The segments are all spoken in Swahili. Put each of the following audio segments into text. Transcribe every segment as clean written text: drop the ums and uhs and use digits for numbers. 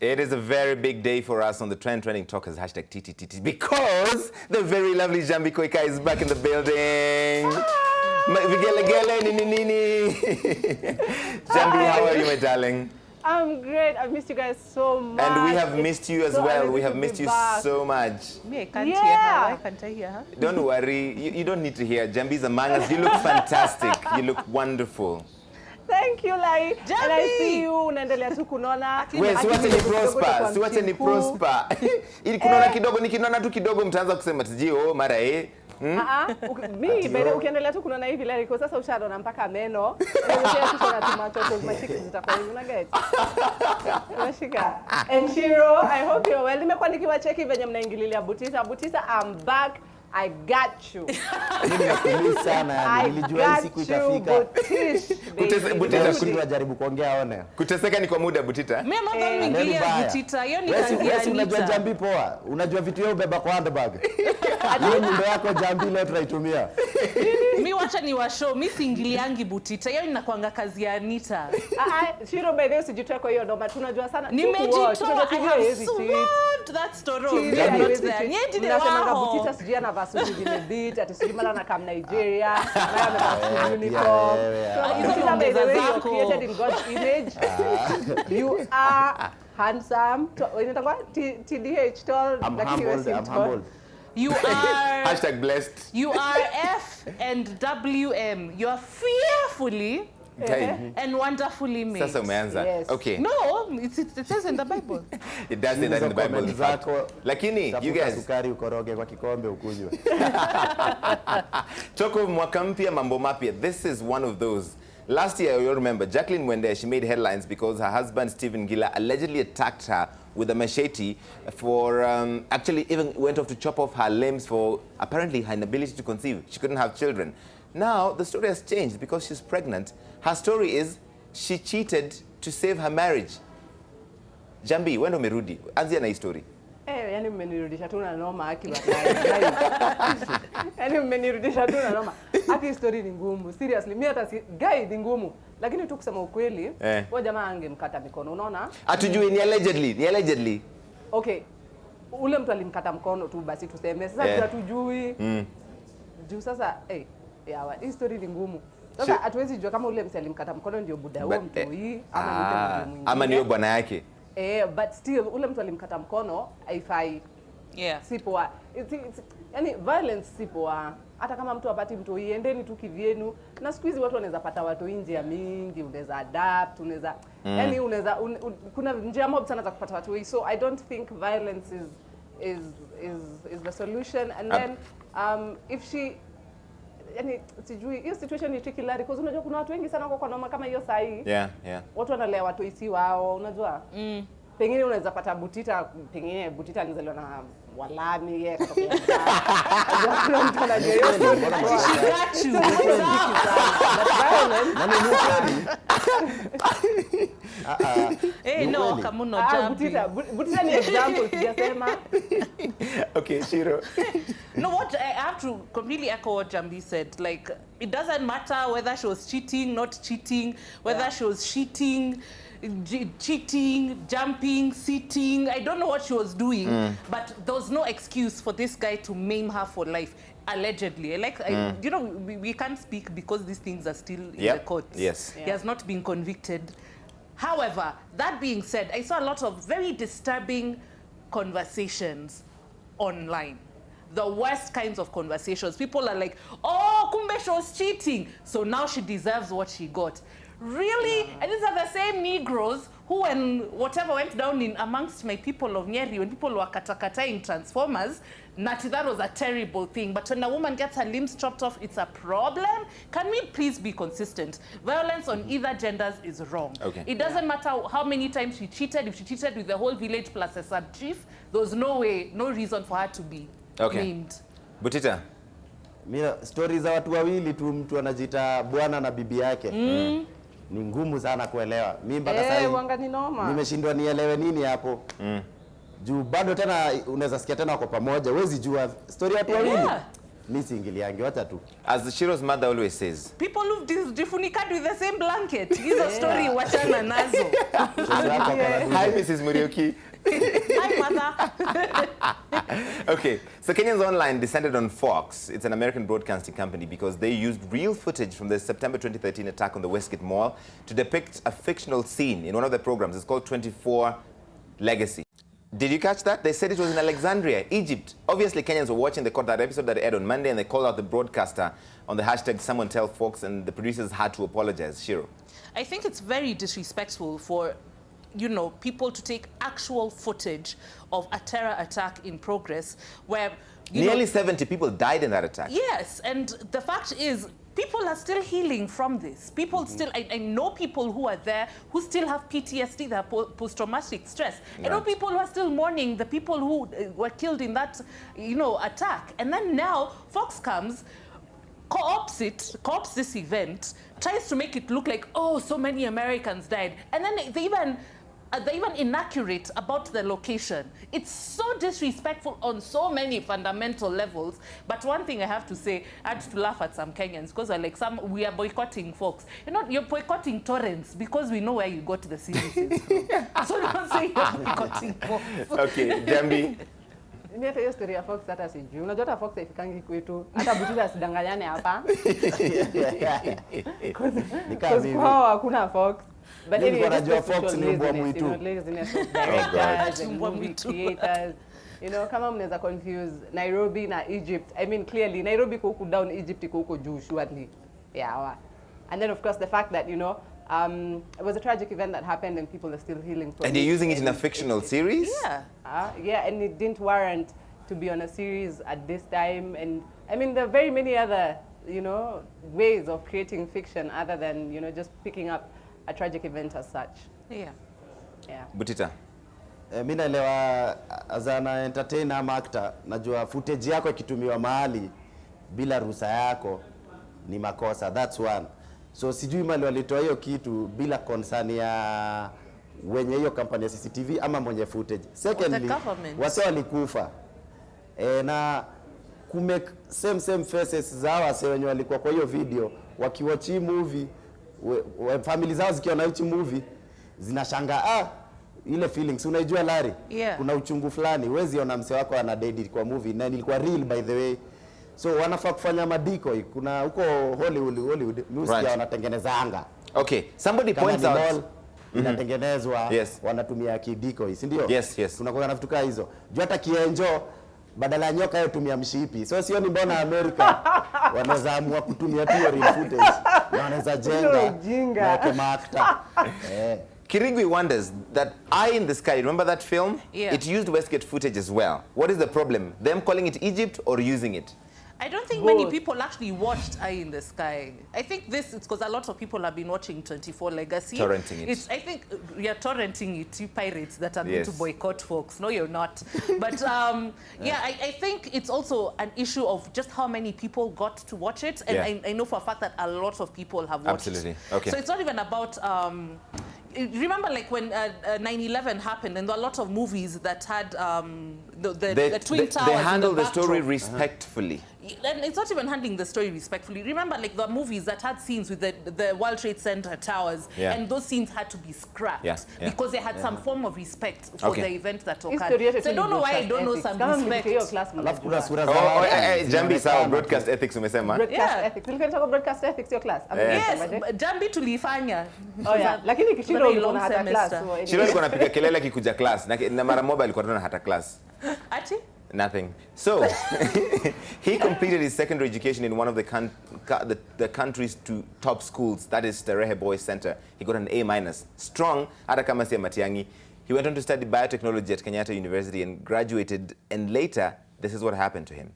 It is a very big day for us on the trending talkers #TTTT because the very lovely Njambi is back in the building. Vigelegele nini. Njambi, how are you, my darling? I'm great. I've missed you guys so much. And we have missed you as well. We have missed you so much. Me, I can't hear her. Why can't I hear her? Don't worry. You don't need to hear. Njambi's among us. You look fantastic. You look wonderful. Thank you, Larry. Njambi. And I see you unaendelea tu kunona. Wewe siwache ni prosper. Ili kunona kidogo nikinona tu kidogo mtaanza kusema tijio mara Mimi ukiendelea tu kunona hivi Larry, kwa sasa ushadona mpaka meno. Unajua tushona tomato kwa machiki zitakuwa hivi na get. Unashika. And Ciru, I hope you're well. Nimekuwa nikiwacheki venye mnaingililia Butita. Butita, I'm back. I got you. Mimi nakuuliza sana yani, nilijua siku itafika. Butita kulikuwa jaribu kuongea aone. Kuteseka ni kwa muda Butita. Mimi mambo mingilia Butita, hiyo ni kazi ya Anita. Unajua Njambi poa. Unajua vitu yao beba kwa handbag. Hiyo nyundo yako Njambi leo tunaitumia. Mimi wacha ni wa show, mimi siingiliangi Butita. Hiyo inakuanga kazi ya Anita. Ciru, by the way usijitoe kwa hiyo noma. Tunajua sana. Nimejitoa. That story. Tunasema Butita sijui ana vasuti zimebeat, ati sijui mara na kam Nigeria, na amevaa uniform. So by the way you're created in God's image. You are handsome. Inaitwa TDH tall, lakini wewe si tall. You are #blessed. You are F and WM. You are fearfully and wonderfully made. Sasa umeanza. Yes. Okay. No, it says in the Bible. It does say that in the Bible. In fact. Lakini you guys sukari ukoroge kwa kikombe ukunywe. Toko mwaka mpya mambo mapya. This is one of those. Last year, you remember, Jacqueline Mwende, she made headlines because her husband, Stephen Gila, allegedly attacked her with a machete for, actually even went off to chop off her limbs for apparently her inability to conceive. She couldn't have children. Now, the story has changed because she's pregnant. Her story is she cheated to save her marriage. Njambi, when umerudi? Anzia na hii story. Yani mmenirudisha tu na noma haki baadaye. Yani mmenirudisha tu na noma. Haki story ni ngumu. Seriously, mimi hata guy ni ngumu. Lakini tu kusema ukweli, huyo jamaa angemkata mikono, unaona? Hatujui ni allegedly. Okay. Ule mtu alimkata mkono tu basi tuseme. Sasa tunatujui. Juu sasa hii story ni ngumu. Sasa hatuwezi jua kama ule mtu alimkata mkono ndio buda huo mtu hii ama ni bwana yake. But still ule mtu alimkata mkono haifai. Sipoa. Yani violence sipoa. Hata kama mtu apati mtu iendeni tu kivyenu. Na siku hizi watu wanaweza pata watu njia mingi, unaweza adapt, unaweza yani unaweza kuna njia mob sana za kupata watu. So I don't think violence is the solution. And then if she yani sijui hiyo situation ni tricky Larry, because unajua kuna watu wengi sana kwa noma kama hiyo sahi. Watu wanalea watu isi wao, unajua? Pengine unaweza pata Butita, pengine Butita alizaliwa na walami yeye akatokea. Unajua mtu anajua hiyo. No, kama no Njambi. Butita ni example sijasema. Okay, Ciru. No, what I have to completely echo what Njambi said. Like, it doesn't matter whether she was cheating, not cheating, whether she was cheating, jumping, sitting. I don't know what she was doing, but there was no excuse for this guy to maim her for life. Allegedly. You know, we can't speak because these things are still in the courts. Yes. He has not been convicted. However, that being said, I saw a lot of very disturbing conversations online. The worst kinds of conversations. People are like, oh, kumbe she was cheating, so now she deserves what she got. Really? And these are the same Negroes who, when whatever went down in amongst my people of Nyeri, when people were katakataing transformers, that was a terrible thing. But when a woman gets her limbs chopped off, it's a problem. Can we please be consistent? Violence on either genders is wrong. Okay. It doesn't matter how many times she cheated. If she cheated with the whole village plus a sub-chief, there was no reason for her to be named. Butita. Mira, stories za watu wawili tu, mtu anajiita bwana na bibi yake. Ni ngumu sana kuelewa. Mimi mpaka sasa nimeshindwa nielewe nini hapo. Juu bado tena unaweza sikia tena wako pamoja. Huwezi jua story ya watu wawili. Mimi siingiliangi, wacha tu. As Shiro's mother always says, people who've diffunicated with the same blanket. Hizo story wachana nazo. Hi, Mrs. Muriuki. Hi, mother. Okay, so Kenyans Online descended on Fox. It's an American broadcasting company because they used real footage from the September 2013 attack on the Westgate Mall to depict a fictional scene in one of their programs. It's called 24 Legacy. Did you catch that? They said it was in Alexandria, Egypt. Obviously, Kenyans were watching. They caught that episode that aired on Monday, and they called out the broadcaster on the hashtag Someone Tell Fox, and the producers had to apologize. Shiro. I think it's very disrespectful for, you know, people to take actual footage of a terror attack in progress where nearly 70 people died in that attack. Yes, and the fact is, people are still healing from this. People still, I know people who are there who still have PTSD, they have post-traumatic stress. Right. I know people who are still mourning the people who were killed in that, you know, attack. And then now Fox comes, co-ops this event, tries to make it look like, oh, so many Americans died. And then they even inaccurate about the location. It's so disrespectful on so many fundamental levels. But one thing I have to say, I had to laugh at some Kenyans because like we are boycotting Fox. You're boycotting torrents because we know where you got the series from. So don't say you're boycotting Fox. Okay, Njambi. Mimi hata hiyo story ya Fox hata sijui. Unajua hata Fox haifikangi kwetu. Hata Butita asidanganyane hapa. Because kwao hakuna Fox. But anyway, just Fox ni mbwa mwitu. Creators. You know, kama mnaweza confuse Nairobi na Egypt. I mean, clearly, Nairobi iko huku down, Egypt iko huko juu, surely. Yeah. And then, of course, the fact that, you know, it was a tragic event that happened and people are still healing from it. And you're using it in a fictional series? Yeah. Yeah, and it didn't warrant to be on a series at this time. And, I mean, there are very many other, you know, ways of creating fiction other than, you know, just picking up a tragic event as such. Yeah. Yeah. Butita. Mimi naelewa as an entertainer ama actor, najua footage yako ikitumiwa mahali bila ruhusa yako ni makosa. That's one. So sijui mali walitoa hiyo kitu bila concern ya wenye hiyo kampani ya CCTV ama mwenye footage. Secondly, wase walikufa. Na kumake same faces za wase wenye walikuwa kwa hiyo video wakiwatch hii movie, family zao zikiona hiyo movie zinashanga ile feelings unajua Larry, kuna uchungu fulani huwezi ona mse wako ana dead kwa movie na ilikuwa real by the way. So wanafaa kufanya madiko, kuna huko Hollywood music wanatengeneza anga. Okay, somebody points out inatengenezwa wanatumia kidiko, si ndio? Yes. Tunakuwa na vitu kama hizo. Juu hata kienjo badala ya nyoka yotumia mshipi. So sio ni mbona Amerika wanaweza amua kutumia real footage. Wanaweza jenga na kama actor. Kirigwi wonders that Eye in the Sky, remember that film? Yeah. It used Westgate footage as well. What is the problem? Them calling it Egypt or using it? I don't think many people actually watched Eye in the Sky. I think it's because a lot of people have been watching 24 Legacy. Torrenting it. I think you're torrenting it, you pirates that are going to boycott Fox. No, you're not. But I think it's also an issue of just how many people got to watch it. And I know for a fact that a lot of people have watched it. Absolutely. Okay. So it's not even about... remember, like when 9/11 happened, and there were a lot of movies that had the Twin Towers. They handled the story respectfully. And it's not even handling the story respectfully. Remember, like the movies that had scenes with the World Trade Center towers, and those scenes had to be scrapped because they had some form of respect for the event that occurred. So I don't know why I don't know some respect. Njambi sawa, broadcast ethics umesema. Broadcast ethics. Will you talk about broadcast ethics your class? Yes, Njambi tulifanya. Oh yeah, lakini Kishiro ulikuwa na hata class. Shiro alikuwa anapiga kelele akikuja class na mara moja alikuwa tuna hata class. Ati? Nothing. So, he completed his secondary education in one of the country's two top schools, that is Ex-starehe Boys Center. He got an A-. Strong, hata kama si Matiang'i. He went on to study biotechnology at Kenyatta University and graduated, and later, this is what happened to him.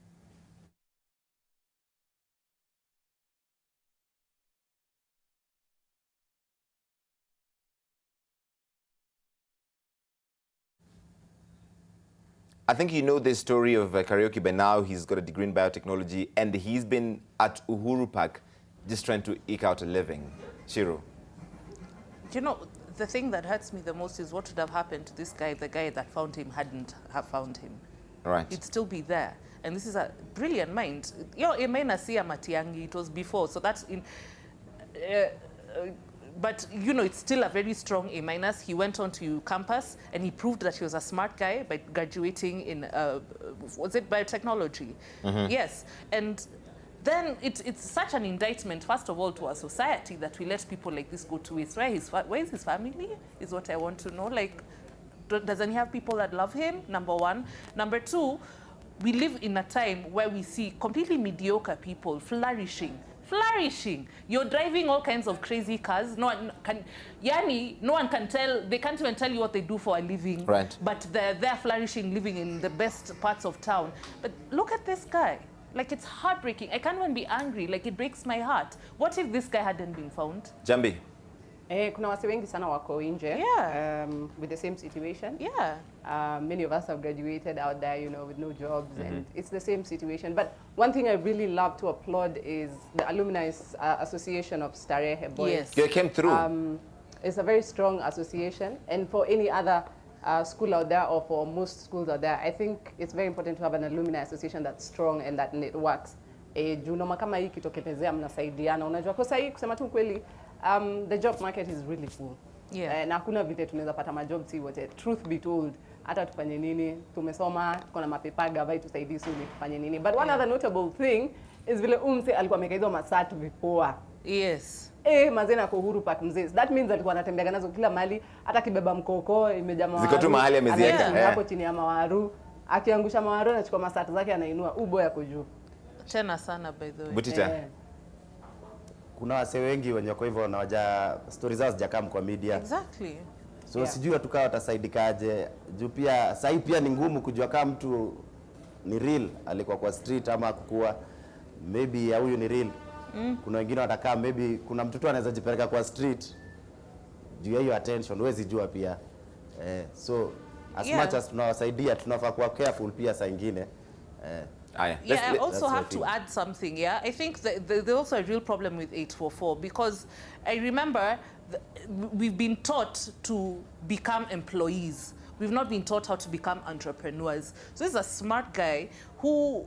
I think you know the story of Karaoke by now. He's got a degree in biotechnology, and he's been at Uhuru Park just trying to eke out a living. Shiro. You know, the thing that hurts me the most is what would have happened to this guy, the guy that found him hadn't have found him. Right. He'd still be there. and this is a brilliant mind. A minus si Matiangi, it was before, so that's in. But it's still a very strong A minus. He went on to campus and he proved that he was a smart guy by graduating in was it biotechnology? Yes, and then it's such an indictment, first of all, to our society that we let people like this go to waste. Where is his family? Is what I want to know. Like, doesn't he have people that love him? Number one. Number two, we live in a time where we see completely mediocre people flourishing. You're driving all kinds of crazy cars. No one can tell, they can't even tell you what they do for a living. Right. But they're flourishing, living in the best parts of town. But look at this guy. Like, it's heartbreaking. I can't even be angry. Like, it breaks my heart. What if this guy hadn't been found? Njambi. Kuna wase wengi sana wako nje, with the same situation. Many of us have graduated out there, with no jobs, and it's the same situation. But one thing I really love to applaud is the Alumni Association of Starehe Boys. Yes. You came through. It's a very strong association, and for any other school out there, or for most schools out there, I think it's very important to have an alumni association that's strong and that networks. Junoma kama hii kitokelezea mnasaidiana. Unajua kwa sahi kusema tu kweli, the job market is really full. Na hakuna vile tunaweza pata majob si wote. Truth be told, hata tufanye nini, tumesoma, tuko na mapepa gavai tusaidie suli tufanye nini. But one other notable thing is vile umse alikuwa ameka hizo masatu vipoa. Yes. Mazena kwa Uhuru Park mzee. That means alikuwa anatembea nazo kila mahali, hata kibeba mkoko imejaa mawaru. Ziko tu mahali ameziweka. Hapo chini ya mawaru. Akiangusha mawaru anachukua masatu zake anainua uboya kwa juu. Tena sana by the way. Butita. Kuna wase wengi wenye kwa hivyo wanawaja stories zao zijakaa kwa media. Exactly. So sijui tukawa watasaidikaje. Juu pia sahi pia ni ngumu kujua kama mtu ni real alikuwa kwa street ama kukua maybe ya huyu ni real. Kuna wengine watakaa maybe kuna mtoto anaweza jipeleka kwa street juu ya hiyo attention huwezi jua pia. So as much as tunawasaidia tunafaa kuwa careful pia saa nyingine. I also have to add something. I think there's also a real problem with 844 because I remember we've been taught to become employees. We've not been taught how to become entrepreneurs. So he's a smart guy who,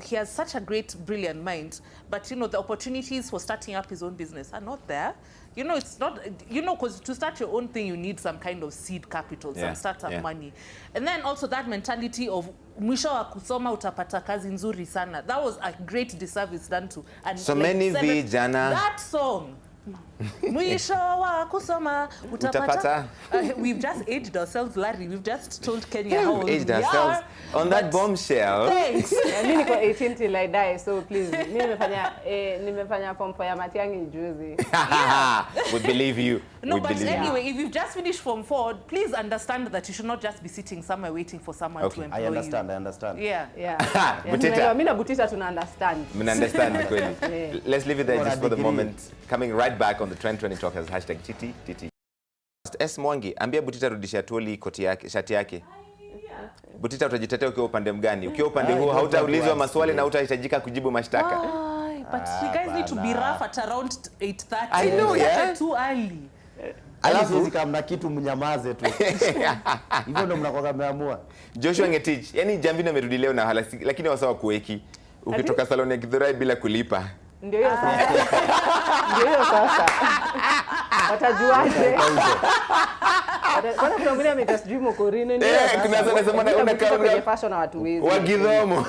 he has such a great, brilliant mind, but, the opportunities for starting up his own business are not there. It's not, because to start your own thing, you need some kind of seed capital, some startup money. And then also that mentality of mwisho wa kusoma utapata kazi nzuri sana. That was a great disservice done to. And so many vijana. That song. Mwisho wa kusoma utapata. We've just aged ourselves, Larry. We've just told Kenya how we've aged ourselves on that bombshell. Thanks. Mimi niko 18 till I die, so please. Mimi nimefanya form 4 ya Matiangi juzi. We believe you. No, but anyway, if you've just finished form 4, please understand that you should not just be sitting somewhere waiting for someone to employ you. I understand. Yeah. Butita. Mimi na Butita tuna understand. Mna understand kweli. Let's leave it there just for the moment. Coming right back on the Trend 20 Talkers #TTTT. S Mwangi, ambia Butita rudisha tuoli koti yake, shati yake. Butita utajitetea ukiwa upande mgani? Ukiwa upande huo hautaulizwa maswali na hutahitajika kujibu mashtaka. But you guys need to be rough at around 8:30. I know, Too early. Alafu hizi kama kitu mnyamaze tu. Hivyo ndio mnakuwa mmeamua. Joshua Ngetich, yani Njambi amerudi leo na halasi, lakini wasawa kuweki. Ukitoka saloni ya Githurai bila kulipa. Ndio hiyo sasa. Watajuaje? Kuna mwingine amejasijui mokorine ndio. Kuna sana sema unakaa kwenye fashion na watu wezi. Wagidhomo.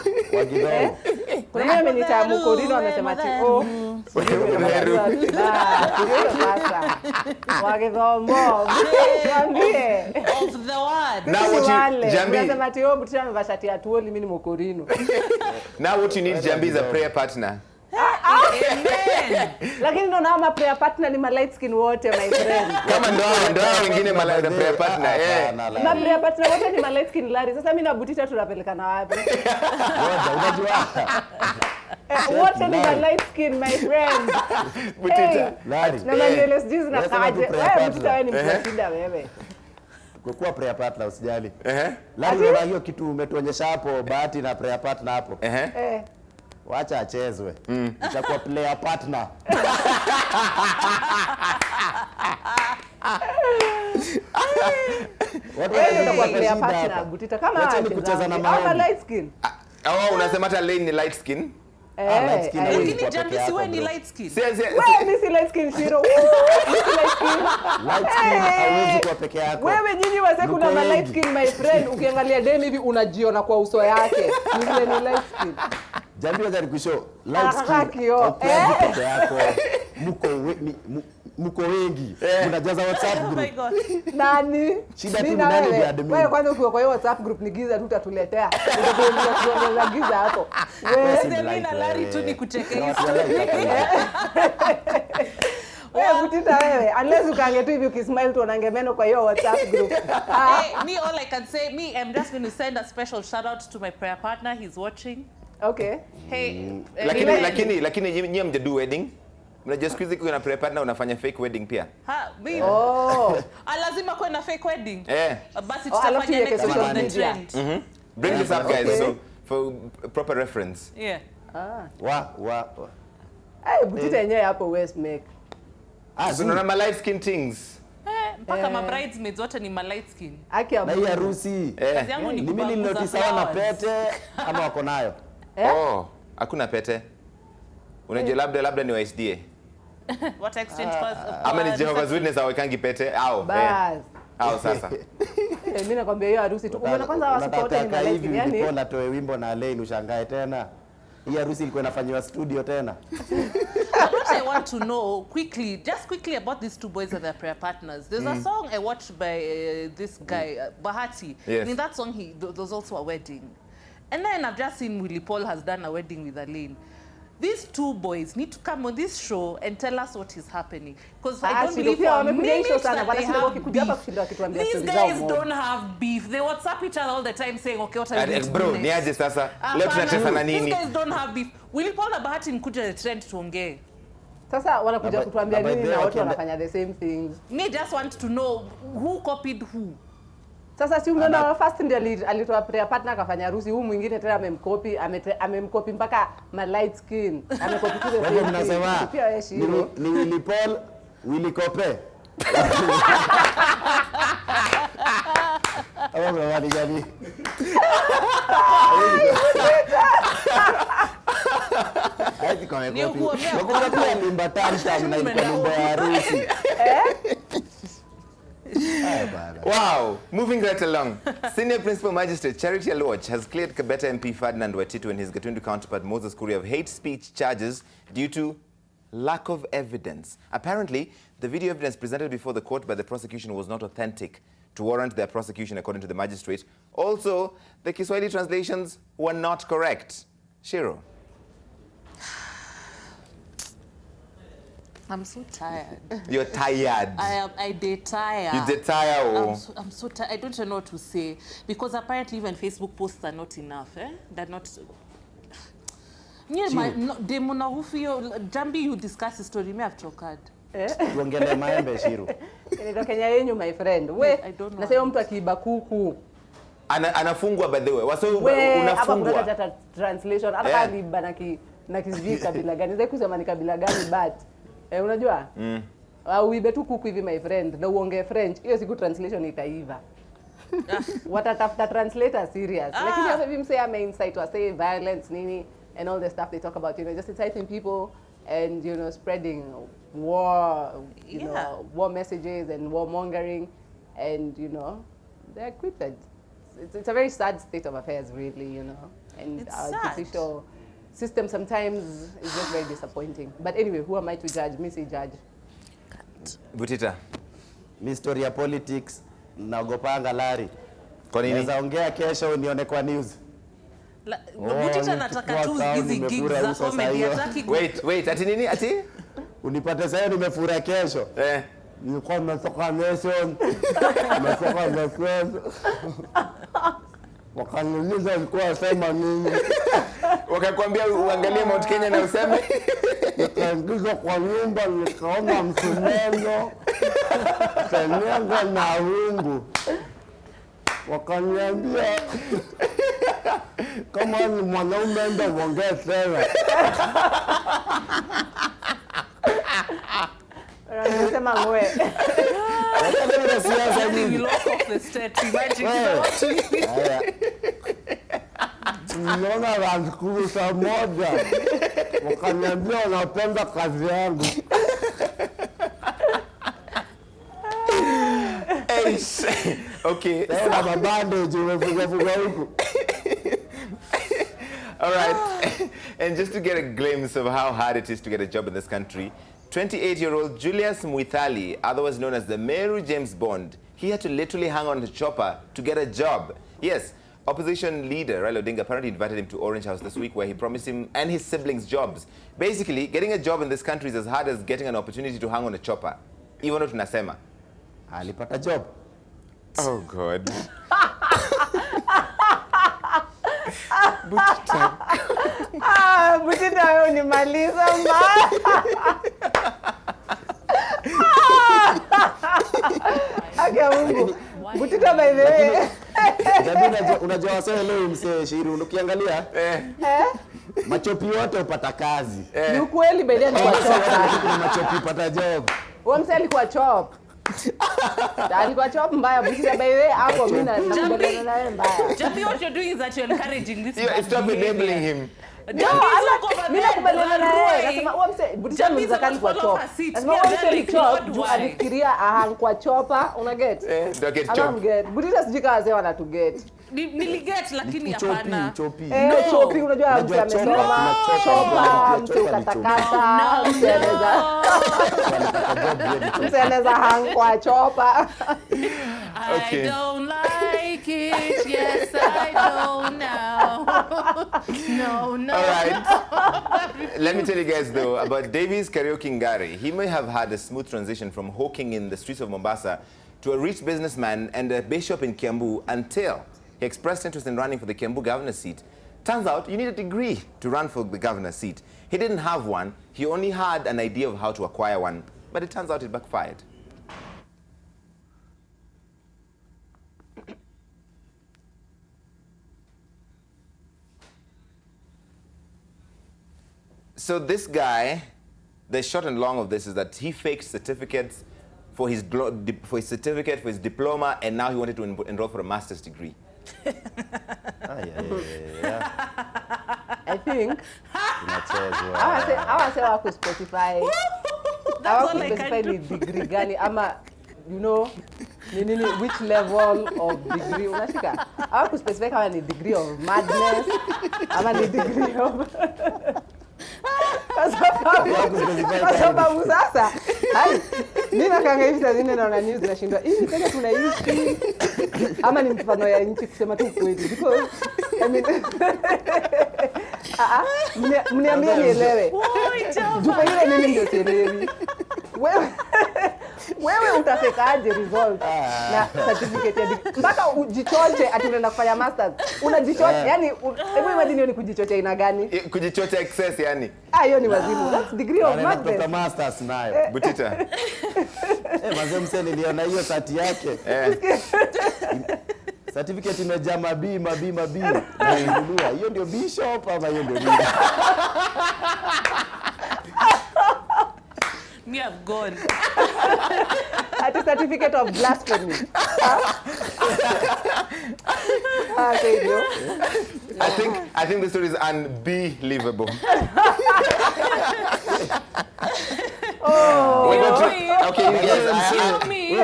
Kuna mimi amenita mokorine anasema ati Meru. Wagidhomo. Niambie. Of the word. Now what you Njambi. Anasema ati Butita amevaa shati ya tuoli mimi ni mokorino. Now what you need Njambi is a prayer partner. Amen. Lakini ndo na prayer partner ni light skin wote my friend. Kama ndo wengine prayer partner Na prayer partner wote ni light skin Larry. Sasa mimi na Butita tunapelekana wapi? Unajua. Wote ni light skin my friend. Butita. Larry. Na manywele sijui na kaje. Wewe Butita wewe ni msida wewe. Kwa prayer partner usijali. Larry na hiyo kitu umetuonyesha hapo bahati na prayer partner hapo. Wacha achezwe. Itakuwa player partner. Wewe utakuwa player partner Butita kama kucheza na maombi. light skin. Oh, unasema hata Lane ni light skin? Light skin Lakini Njambi siwe ni light skin. Wewe ni si light skin Ciru. Light skin hauwezi kuwa peke yako. Wewe nyinyi wazee kuna ma light skin my friend, ukiangalia dem hivi unajiona kwa uso yake. Yule ni light skin. Njambi wacha nikushow light skin. Peke yako. Mko wengi. Mnajaza WhatsApp group. Oh my God. Nani? Shida tu ni nani ndio admin. Wewe kwanza ukiwa kwa hiyo WhatsApp group ni giza tu utatuletea. Utakuongeza giza hapo. Wewe Mimi na Larry tu ni kuchekea. Wewe Butita wewe, unless ukaange tu hivi ukismile tu unaange meno kwa hiyo WhatsApp group. Me all I can say, I'm just going to send a special shout out to my prayer partner. He's watching. Okay. Hey, lakini nyinyi mjadu wedding? Mnajua siku hizi kuna prayer partner unafanya fake wedding pia? Mimi. Lazima kuwe na fake wedding. Basi tutafanya next week on the trend. Bring this up guys so for proper reference. Yeah. Butita yenyewe hapo West make. Unaona ma light skin things. Mpaka ma bridesmaids wote ni ma light skin. Na hii harusi. Kazi yangu ni mimi nilinotice na pete ama wako nayo. Hakuna pete. Unajua labda ni wa SDA. What exchange cost? Ama ni Jehovah's Witness awekangi pete au sasa. Mimi nakwambia hiyo harusi tu. Unaona kwanza wasipote ni light skin yani. Nipola toe wimbo na Lane ushangae tena. Hii harusi ilikuwa inafanywa studio tena. What I want to know just quickly about these two boys and their prayer partners. There's a song I watched by this guy Bahati. Yes. And in that song there's also a wedding. And then I've just seen Willie Paul has done a wedding with Elaine. These two boys need to come on this show and tell us what is happening. Because I don't believe for a minute that they have beef. These guys don't have beef. They WhatsApp each other all the time saying, okay, what are we doing bro, ni aje sasa? Leo tunatesana nini? These guys don't have beef. Willie Paul na Bahati mkuja the trend tuongee. Sasa wanakuja kutuambia nini na wote wanafanya the same things. Me just want to know who copied who. Sasa si umeona first ndio alitoa prayer partner akafanya harusi, huyu mwingine tena amemcopy mpaka ma light skin. Amecopy tu the same. Wewe mnasema ni Willie Paul, Willie Kope. Hawa mnawani gani? Haiti kama copy. Nakumbuka pia limba tamtam na ilikuwa limba ya harusi. Wow, moving right along. Senior Principal Magistrate Charity Alwach has cleared Kabeta MP Ferdinand Wetitu and his Gatundu counterpart Moses Kuria of hate speech charges due to lack of evidence. Apparently, the video evidence presented before the court by the prosecution was not authentic to warrant their prosecution, according to the magistrate. Also, the Kiswahili translations were not correct. Ciru. I'm so tired. You're tired. I did tired. You did tired. I'm so tired. I don't know what to say because apparently even Facebook posts are not enough. They're not. Njambi, you discuss the story. Me have chokad. Tuongele maembe Ciru. Ndio Kenya yenyu my friend. We nasema mtu akiiba kuku anafungwa by the way. Waso unafungwa. unafungwa. Hapa translation. Hata aliiba na kizvi kabila gani? Zai kusema ni kabila gani but unajua? Uibe tu kuku hivi my friend na uongee French. Hiyo siku translation itaiva. Watatafuta translator serious. Lakini hata hivi msee ameinsight wa say violence nini and all the stuff they talk about, just inciting people and spreading war, war messages and warmongering, and they're acquitted. It's a very sad state of affairs, really, and it's our sad. judicial system sometimes is just very disappointing. But anyway, who am I to judge? Me say judge. Butita. Mi story ya politics naogopanga Larry. Kwa nini? Naweza ongea kesho nione kwa news. Butita nataka tu hizi gigs za comedy ataki. Wait, ati nini? Ati? Unipate sasa nimefura kesho. Nilikuwa nimetoka nation. Nimetoka nation. Wakaniuliza nilikuwa sema nini? Wakakwambia uangalie Mount Kenya na useme? Nikaingizwa kwa nyumba nikaona msumeno. Kanyaga na rungu. Wakaniambia kama ni mwanaume ndio uongee tena. Unasema ngoe. Wakaniambia siasa We lock off the state. Imagine Niona wangu saa moja. Wakaniambia wanapenda kazi yangu. Okay. Sasa mabandage umefuga huku. All right. And just to get a glimpse of how hard it is to get a job in this country, 28-year-old Julius Mwithali, otherwise known as the Meru James Bond, he had to literally hang on the chopper to get a job. Yes, opposition leader Raila Odinga apparently invited him to Orange House this week where he promised him and his siblings jobs. Basically, getting a job in this country is as hard as getting an opportunity to hang on a chopper. Even though tunasema. Alipata job. Oh God. Butita. Butita wewe unimaliza mbaya. Akia Mungu. Butita by the way. Unajua wasema leo msee Ciru ukiangalia machopi wote upata kazi. Ni ukweli by the way kwa chop. Kuna machopi pata job. Wewe msee alikuwa chop. Alikuwa chop mbaya Butita by the way hapo mimi nakubaliana naye mbaya. Njambi, what you're doing is that you're encouraging this. Stop enabling him. Mimi nakubaliana naye. Nasema wewe msee Butita mzee alikuwa chop. Nasema wewe msee chop juu alifikiria kwa chopa una get. Don't get chop. Butita sijui kama wazee wana to get. Niliget lakini hapana. Chopi. Chopi unajua mtu amesoma chopa mtu katakata mseneza hang kwa chopa. I don't like it. Yes, I don't know. No. All right. Let me tell you guys though about Davies Karaoke Ngari. He may have had a smooth transition from hawking in the streets of Mombasa to a rich businessman and a bishop in Kiambu until he expressed interest in running for the Kiambu governor's seat. Turns out you need a degree to run for the governor's seat. He didn't have one. He only had an idea of how to acquire one. But it turns out it backfired. So this guy, the short and long of this is that he faked certificates for his certificate, for his diploma, and now he wanted to enroll for a master's degree. I think I say I could specify the degree gani ama you know which level of degree unashika. I could specify kama ni degree of madness ama ni degree of kwa sababu sasa mimi nakanga hivi saa zingine naona news zinashindwa hivi Kenya tunaishi ama ni mfano ya nchi kusema tu kweli because I mean mniambie nielewe jupa ile mimi ndio sielewi wewe utafikaje result na certificate ya mpaka ujichoche ati unaenda kufanya masters unajichoche yani hebu imagine hiyo ni kujichoche ina gani kujichoche excess yani hiyo ni wazimu that's degree of madness na masters nayo Butita mazee msee niliona hiyo sati yake certificate imejaa mabii na ilunua hiyo ndio bishop ama hiyo ndio nini Me have gone. At a certificate of blasphemy. I think the story is unbelievable. Okay, you guys. Help me. I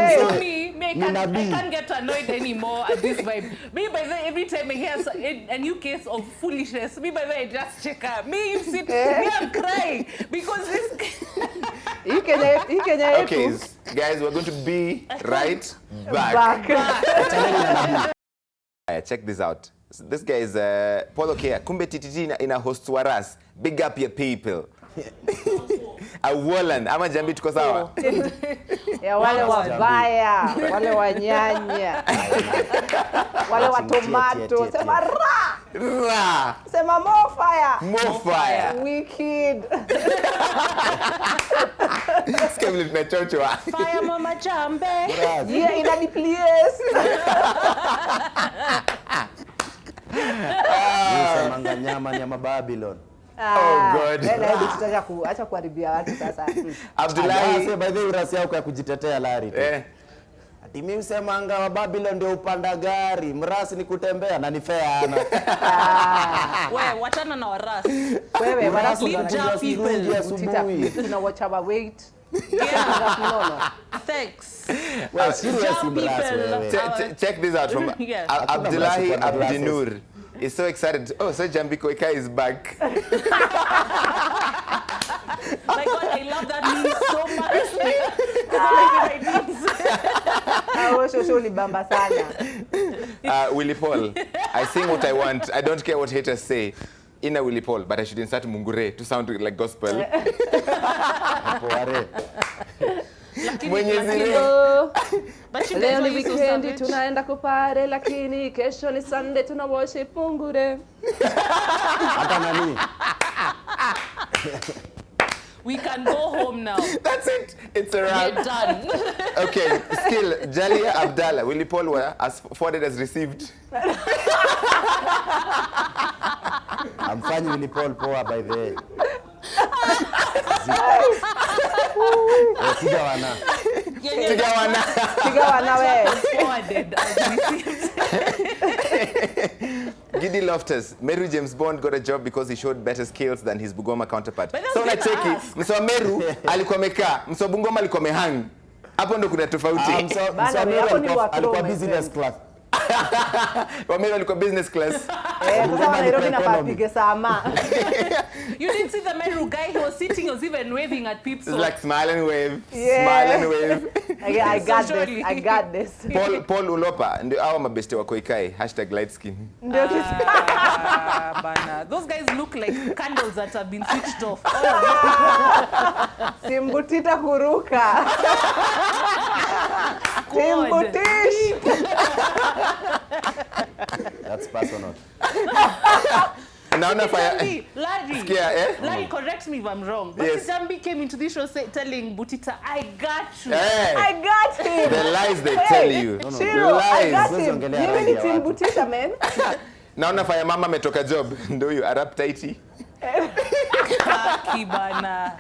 can't get annoyed anymore at this vibe. Me, by the way, every time I hear a new case of foolishness, me, by the way, I just check up. Me, you sit, me, I'm crying because this. Okay, guys, we're going to be right back. Check this out. So this guy is Polo Kea. Kumbe TTT ina host waras. Big up your people. Awolan, ama Njambi tuko sawa? Ya wale wabaya, wale wanyanya, wale wa tomato, sema ra! Sema more fire! Wicked! Skemli tunachochwa. Fire mama Njambi. Yeah, in the place. Semanga nyama Babylon. Oh God. Acha kuharibia watu sasa. Abdullahi by the way urasi yako ya kujitetea Larry. Ati mimi msemanga wa Babylon ndio upanda gari, mrasi ni kutembea na ni fair ana. Wewe watana na warasi. Wewe warasi asubuhi. Watch our weight. Yeah. Thanks. Well, seriously, check this out from Abdullahi Abdinur. Is so excited. Oh, so Njambi Koika is back. My God, I love that meme so much. Willie Paul, I sing what I want. I don't care what haters say. Inner Willie Paul, but I should insert Mungure to sound like gospel. Leo ni weekend tunaenda kupare, lakini kesho ni Sunday tuna worship Mungure. Hata nani? We can go home now. That's it. It's a wrap. We're done. Okay, still, Jalia Abdallah, Willie Paul were as forwarded as received. I'm fine Willie Paul poa by the way. Tigawana we. Forwarded as received. Giddy Loftus, Meru James Bond got a job because he showed better skills than his Bungoma counterpart. So na cheki, mso Meru alikuwa amekaa, mso Bungoma alikuwa amehang. Hapo ndo kuna tofauti. Mso Meru alikuwa business class. Meru alikuwa business class. Sasa Nairobi na papige sama. You didn't see the Meru guy, he was sitting, he was even waving at people. It's like smile and wave, Yeah. smile and wave. I got this. I got this. Paul Ulopa, ndio hao mabeste wa Koikai, #light skin. Bana. Those guys look like candles that have been switched off. Simbutita kuruka. Simbutish. That's personal. Naona Larry, Larry, correct me if I'm wrong. But Yes. Njambi came into this show telling Butita, I got you. Hey, I got him. the lies they tell you. Ciru, I got Lies. him. Mimi ni Simbutita, man. Naona fire mama ametoka job. Ndio huyo Arab Taiti. Kibana.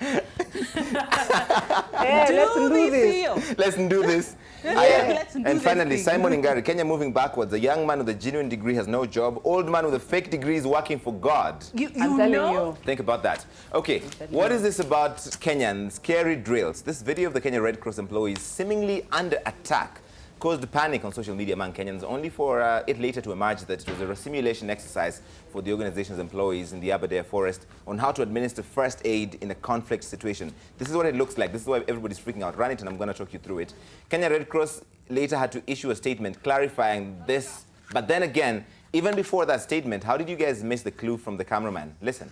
Hey, let's do this. Let's do this. Let's do And this finally, thing. Simon Ingari, Kenya moving backwards. A young man with a genuine degree has no job. Old man with a fake degree is working for God. I'm telling you. Think about that. Okay, what is this about Kenyan scary drills? This video of the Kenya Red Cross employees seemingly under attack caused panic on social media among Kenyans, only for it later to emerge that it was a simulation exercise for the organization's employees in the Aberdare forest on how to administer first aid in a conflict situation. This is what it looks like. This is why everybody's freaking out. Run it and I'm going to talk you through it. Kenya Red Cross later had to issue a statement clarifying this. But then again, even before that statement, how did you guys miss the clue from the cameraman? Listen.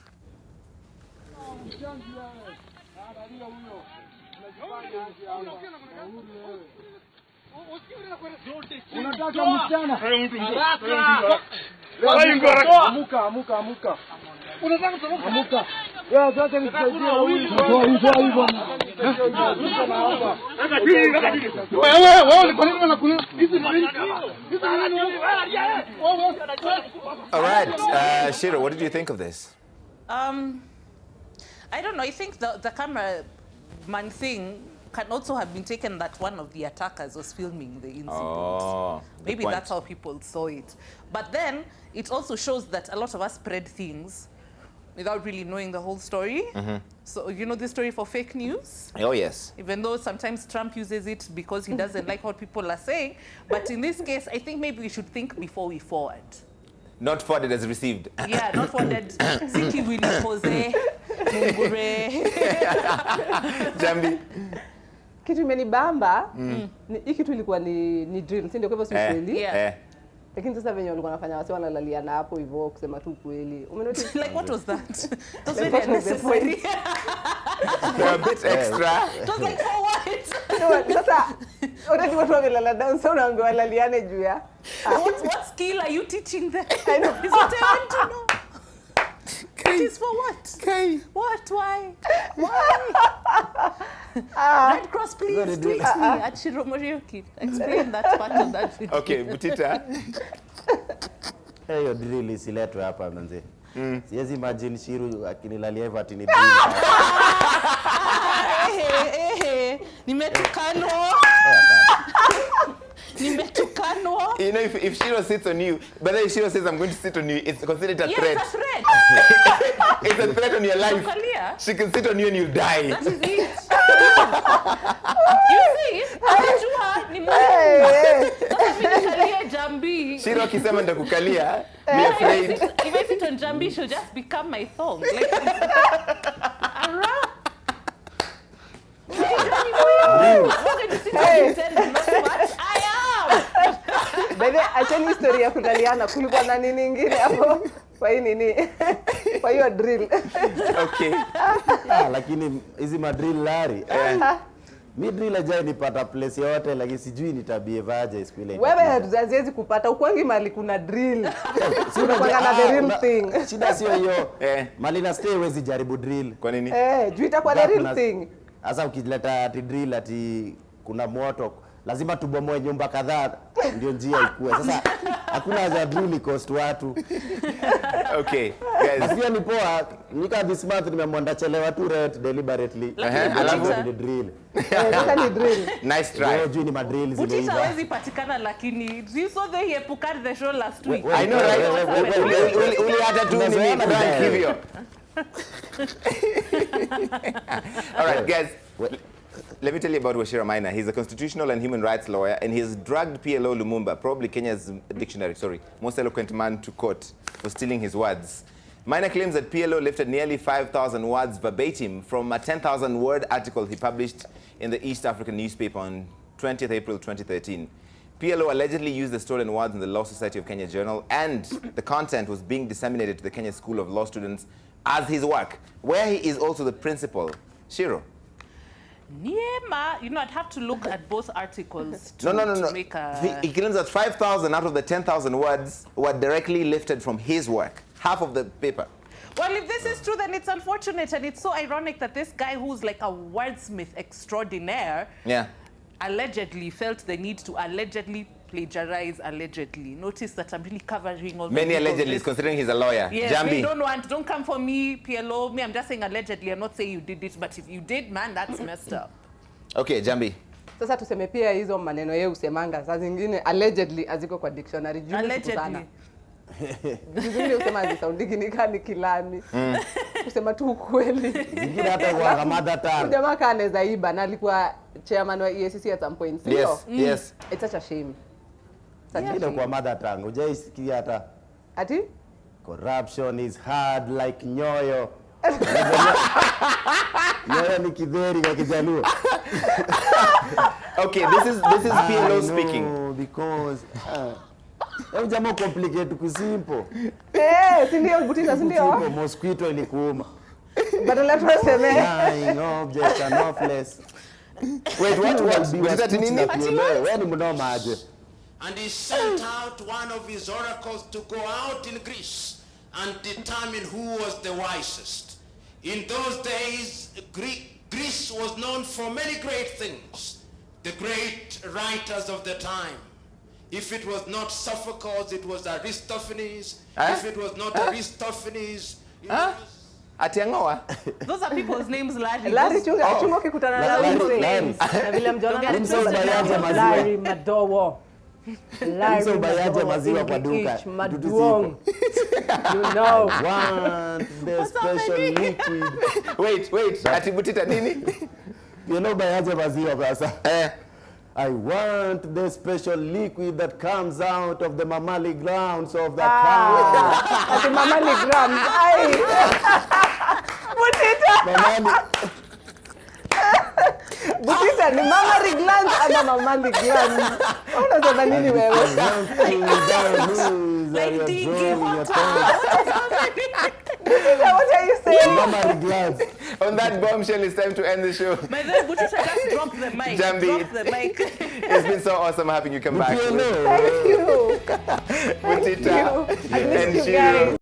Unataka msichana? Amuka. Unataka kutoka? Amuka. Wewe sasa nisaidie huyu. Toa hivyo. Wewe kwa nini unakuna? All right, Ciru, what did you think of this? I don't know. I think the cameraman thing can also have been taken that one of the attackers was filming the incident. Oh, maybe that's how people saw it. But then it also shows that a lot of us spread things without really knowing the whole story. So you know the story for fake news? Oh, yes. Even though sometimes Trump uses it because he doesn't like what people are saying. But in this case, I think maybe we should think before we forward. Not forwarded as received. Yeah, not forwarded. Siki Willie Pose, Mungure. Njambi. Kitu imenibamba, hii kitu ilikuwa ni drill, si ndio? Kwa hivyo si kweli. Yeah. Lakini sasa venye walikuwa wanafanya wasi wanalaliana hapo hivyo kusema tu kweli. Umenotice? Like what was that? That was Like, very what was the unnecessary. They're a bit extra. It was like for what? Sasa already watu wamelala down, so unaambiwa walaliane juu ya. What skill are you teaching them? I know. Is what I want to know. It is for what? Okay. What? Why? Red Cross, please tweet me at Ciru Muriuki. Explain that part of that video. Okay, Butita. Hiyo drill isiletwe hapa manze. Siwezi imagine Ciru akinilalia hivyo ati ni drill. Nimetukanwa. Nimetukanwa. You know, if Ciru sits on you, but then if Ciru says, I'm going to sit on you, it's considered a threat. Yes, a threat. It's a threat on your life. Tukalia. She can sit on you and you'll die. That is it. You see? Unajua ni Mungu. Sasa mimi nikalia Njambi. Ciru akisema nitakukalia, be afraid. If I sit on Njambi, she'll just become my thong. Like, acheni historia ya kudaliana, kulikuwa na nini ingine hapo kwa hii nini kwa hiyo drill. Okay. Lakini hizi madrill Larry. Mi drill ajaye nipata place yote, lakini sijui nitabehave aje siku ile. Wewe haziwezi kupata ukwangi mali kuna drill. Si unakwanga na the real thing. Shida sio hiyo. Mali na stay wezi jaribu drill. Kwa nini? Juu itakuwa the real thing. Sasa ukileta ati drill ati kuna moto, lazima tubomoe nyumba kadhaa ndio njia ikue. Sasa hakuna haja drill cost watu. Okay, guys. Pia ni poa, nika this month nimemwanda chelewa tu rate deliberately. Alafu ni drill. Sasa ni drill. Nice try. Leo juu ni madrill Butita zimeiva. hawezi patikana lakini you saw the Epukar the show last week. I know, right? Uli hata tu ni prank hivyo. All right, guys. Let me tell you about Wachira Maina. He's a constitutional and human rights lawyer, and he's dragged PLO Lumumba, probably Kenya's most eloquent man, to court for stealing his words. Maina claims that PLO lifted nearly 5,000 words verbatim from a 10,000-word article he published in the East African newspaper on 20th April 2013. PLO allegedly used the stolen words in the Law Society of Kenya Journal, and the content was being disseminated to the Kenya School of Law students as his work, where he is also the principal. Ciru. Niema, you know, I'd have to look at both articles to, No. to make a... He claims that 5,000 out of the 10,000 words were directly lifted from his work, half of the paper. Well, if this is true, then it's unfortunate, and it's so ironic that this guy who's like a wordsmith extraordinaire allegedly felt the need to allegedly plagiarize allegedly. Notice that I'm really covering all many allegedly, considering he's a lawyer. Yes, Njambi. Don't come for me, PLO. Me, I'm just saying allegedly. I'm not saying you did it, but if you did, man, that's messed up. Okay, Njambi. Sasa tuseme pia hizo maneno yeye usemanga saa zingine allegedly aziko kwa dictionary juu allegedly. Zingine usema zisoundiki ni kilami. Kusema tu ukweli. Zingine hata kwa mother tongue. Jamaa kanaweza iba na alikuwa chairman wa EACC at some point. Yes. It's such a shame. Zingine kwa mother tongue. Hujaisikia hata. Ati? Corruption is hard like nyoyo. Nyoyo ni kidheri kwa Kijaluo. Okay, this is PLO speaking. No, because jamaa complicate kusimple. Si ndio Butita, si ndio? Mosquito ilikuuma. Badala tuseme. Flying objects are not less. Wait, what? Butita nini? Wewe ni mnoma aje. And he sent out one of his oracles to go out in Greece and determine who was the wisest. In those days, Greece was known for many great things. The great writers of the time. If it was not Sophocles, it was Aristophanes. If it was not Aristophanes, it was... Atiangoa. Those are people's names, Larry. Larry chunga ukikutana na Larry. Na vile mjona Larry Madowo. Larry Madowo maziwa kwa duka. Madowo. You know. Want the special liquid. Wait. Ati Butita nini? You know bayaje maziwa sasa. I want the special liquid that comes out of the mammary glands of the cow. The mammary glands. Butita. Butita ni mammary glands ama mammary glands? Unasema nini wewe? Like DG What are you saying? Mammary glands. On that bombshell, it's time to end the show. My God, Butita, just drop the mic. Njambi. Drop the mic. It's been so awesome having you come back. Thank you. Butita I miss and you Ciru. guys.